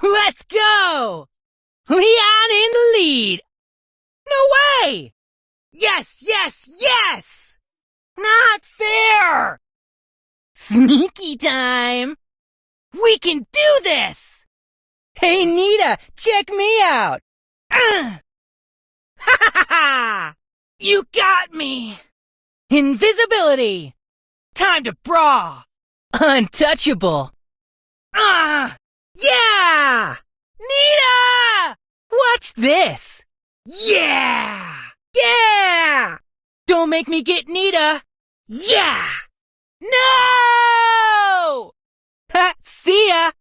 Let's go! Leon in the lead! No way! Yes, yes, yes! Not fair! Sneaky time! We can do this! Hey, Nita, check me out! Ha ha ha! You got me! Invisibility! Time to brawl! Untouchable! Yeah! Nita! What's this? Yeah! Yeah! Don't make me get Nita! Yeah! No! Ha! See ya!